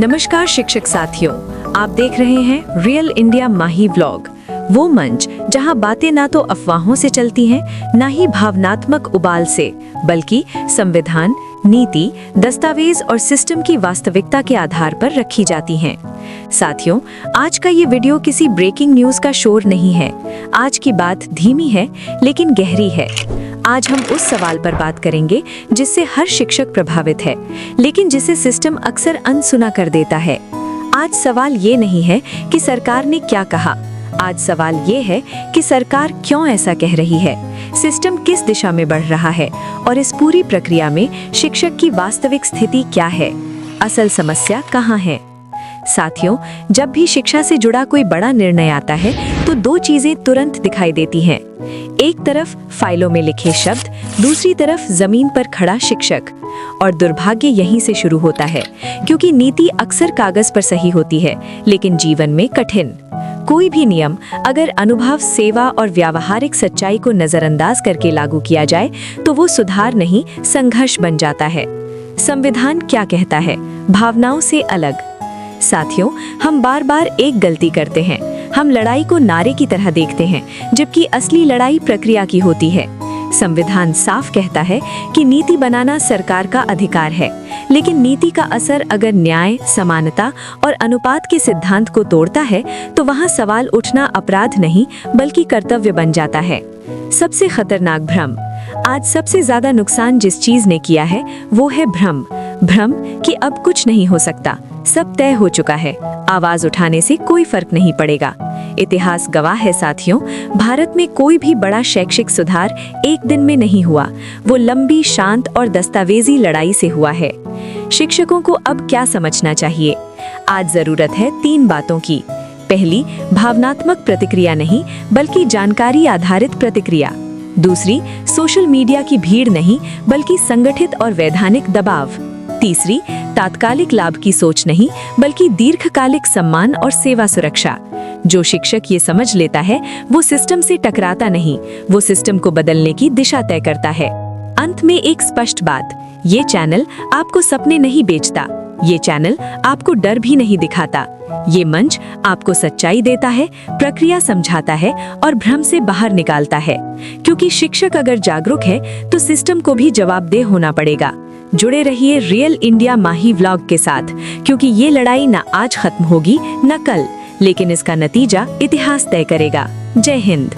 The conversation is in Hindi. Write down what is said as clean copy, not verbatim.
नमस्कार शिक्षक साथियों, आप देख रहे हैं रियल इंडिया माही व्लॉग, वो मंच जहां बातें ना तो अफवाहों से चलती हैं, ना ही भावनात्मक उबाल से, बल्कि संविधान, नीति, दस्तावेज और सिस्टम की वास्तविकता के आधार पर रखी जाती हैं। साथियों, आज का ये वीडियो किसी ब्रेकिंग न्यूज का शोर नहीं है। आज की बात धीमी है लेकिन गहरी है। आज हम उस सवाल पर बात करेंगे जिससे हर शिक्षक प्रभावित है, लेकिन जिसे सिस्टम अक्सर अनसुना कर देता है। आज सवाल ये नहीं है कि सरकार ने क्या कहा, आज सवाल ये है कि सरकार क्यों ऐसा कह रही है, सिस्टम किस दिशा में बढ़ रहा है और इस पूरी प्रक्रिया में शिक्षक की वास्तविक स्थिति क्या है, असल समस्या कहाँ है। साथियों, जब भी शिक्षा से जुड़ा कोई बड़ा निर्णय आता है तो दो चीजें तुरंत दिखाई देती हैं। एक तरफ फाइलों में लिखे शब्द, दूसरी तरफ जमीन पर खड़ा शिक्षक। और दुर्भाग्य यहीं से शुरू होता है, क्योंकि नीति अक्सर कागज पर सही होती है लेकिन जीवन में कठिन। कोई भी नियम अगर अनुभव, सेवा और व्यावहारिक सच्चाई को नजरअंदाज करके लागू किया जाए तो वो सुधार नहीं, संघर्ष बन जाता है। संविधान क्या कहता है, भावनाओं से अलग। साथियों, हम बार बार एक गलती करते हैं। हम लड़ाई को नारे की तरह देखते हैं, जबकि असली लड़ाई प्रक्रिया की होती है। संविधान साफ कहता है कि नीति बनाना सरकार का अधिकार है, लेकिन नीति का असर अगर न्याय, समानता और अनुपात के सिद्धांत को तोड़ता है तो वहां सवाल उठना अपराध नहीं बल्कि कर्तव्य बन जाता है। सबसे खतरनाक भ्रम। आज सबसे ज्यादा नुकसान जिस चीज ने किया है वो है भ्रम कि अब कुछ नहीं हो सकता, सब तय हो चुका है, आवाज उठाने से कोई फर्क नहीं पड़ेगा। इतिहास गवाह है साथियों, भारत में कोई भी बड़ा शैक्षिक सुधार एक दिन में नहीं हुआ, वो लंबी, शांत और दस्तावेजी लड़ाई से हुआ है। शिक्षकों को अब क्या समझना चाहिए? आज जरूरत है 3 बातों की। पहली, भावनात्मक प्रतिक्रिया नहीं बल्कि जानकारी आधारित प्रतिक्रिया। दूसरी, सोशल मीडिया की भीड़ नहीं बल्कि संगठित और वैधानिक दबाव। तीसरी, तात्कालिक लाभ की सोच नहीं बल्कि दीर्घकालिक सम्मान और सेवा सुरक्षा। जो शिक्षक ये समझ लेता है वो सिस्टम से टकराता नहीं, वो सिस्टम को बदलने की दिशा तय करता है। अंत में एक स्पष्ट बात, ये चैनल आपको सपने नहीं बेचता, ये चैनल आपको डर भी नहीं दिखाता। ये मंच आपको सच्चाई देता है, प्रक्रिया समझाता है और भ्रम से बाहर निकालता है। क्योंकि शिक्षक अगर जागरूक है तो सिस्टम को भी जवाबदेह होना पड़ेगा। जुड़े रहिए रियल इंडिया माही व्लॉग के साथ, क्योंकि ये लड़ाई ना आज खत्म होगी न कल, लेकिन इसका नतीजा इतिहास तय करेगा। जय हिंद।